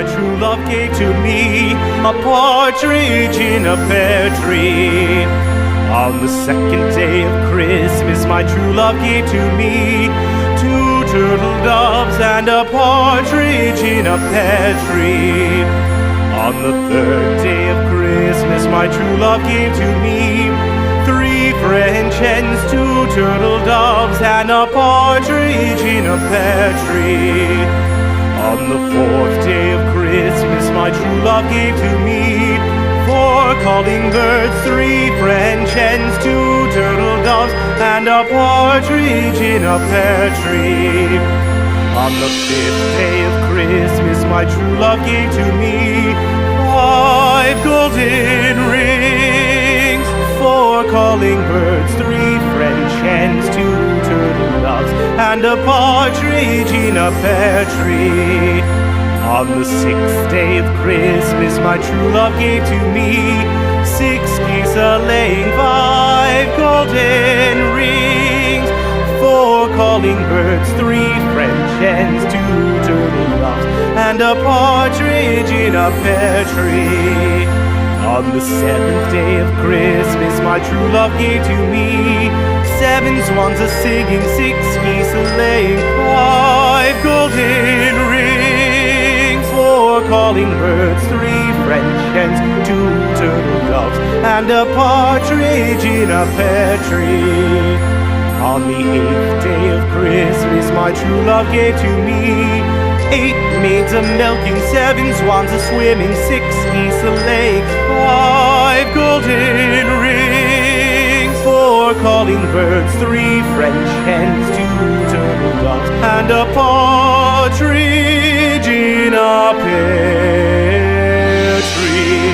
my true love gave to me, a partridge in a pear tree. On the second day of Christmas, my true love gave to me 2 turtle doves and a partridge in a pear tree. On the third day of Christmas, my true love gave to me 3 French hens, 2 turtle doves, and a partridge in a pear tree. On the 4th day of Christmas, my true love gave to me 4 calling birds, 3 French hens, 2 turtle doves, and a partridge in a pear tree. On the 5th day of Christmas, my true love gave to me 5 golden rings, 4 calling birds, 3 French hens, 2 turtle doves, and a partridge in a pear tree. On the 6th day of Christmas, my true love gave to me 6 geese a-laying, 5 golden rings, 4 calling birds, 3 French hens, 2 turtle doves, and a partridge in a pear tree. On the 7th day of Christmas, my true love gave to me 7 swans a-singing, 6 geese a-laying, 5 golden rings, 4 calling birds, 3 French hens, 2 turtle doves, and a partridge in a pear tree. On the 8th day of Christmas, my true love gave to me 8 maids a-milking, 7 swans a-swimming, 6 geese a-laying, 5 golden rings, 4 calling birds, 3 French hens, 2 turtle doves, and a partridge in a pear tree.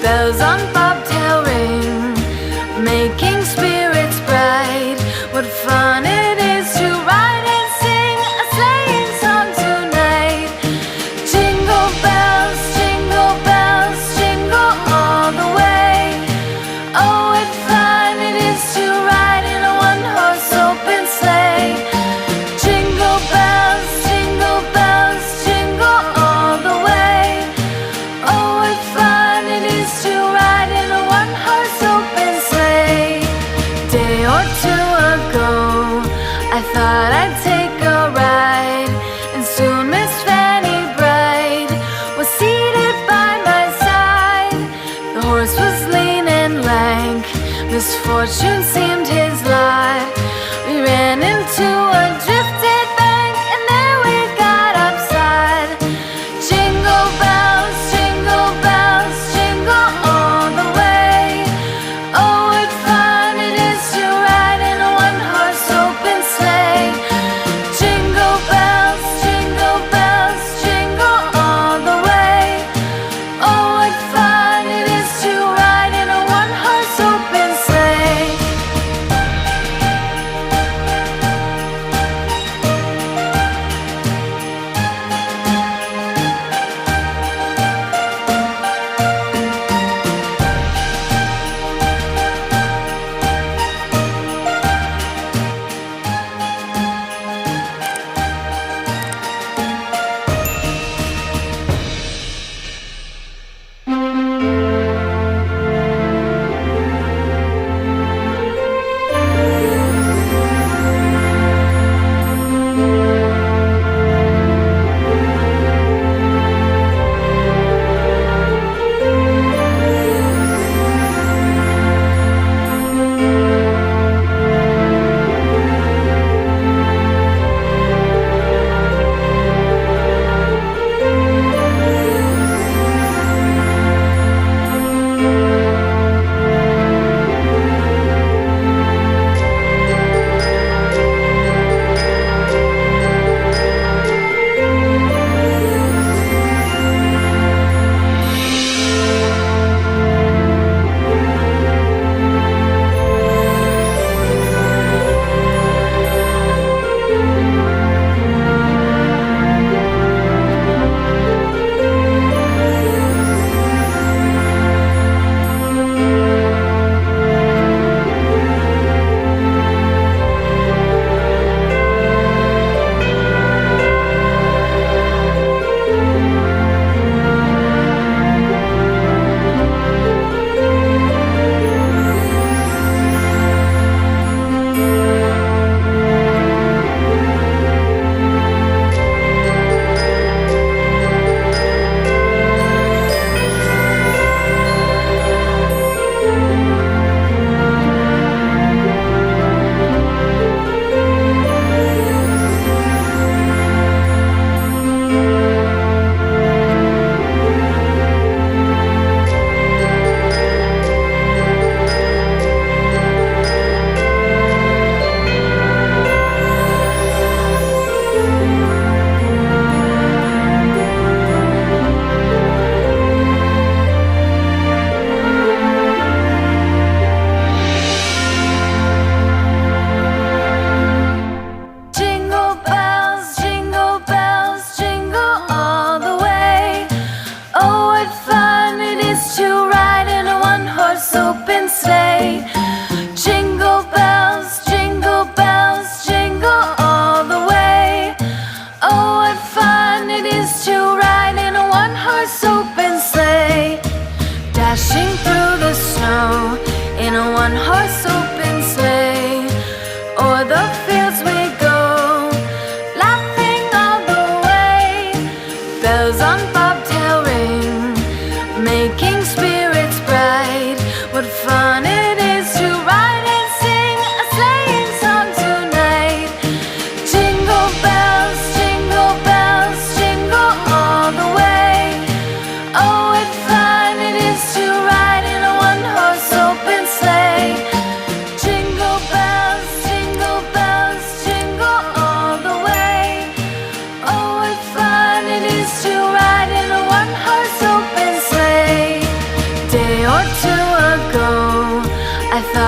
bells on bobtail ring, make making spirits bright. What fun it is to ride and sing a sleighing song tonight. Jingle bells, jingle all the way. Oh, what fun it is to ride in a one-horse open sleigh. Jingle bells, jingle all the way. Oh, what fun it is to ride in a one-horse open sleigh. Day or two ago, I thought I'd take a ride, and soon Miss Fanny Bright was seated by my side. The horse was lean and lank, misfortune seemed his lot. We ran into a drifted bank, and there we got upside. Jingle bells, jingle all the way. Oh, what fun it is to ride in a one-horse open sleigh. Jingle bells, jingle all the way. Oh, what fun it is to ride in a one-horse open sleigh.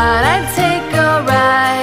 thought I'd take a ride.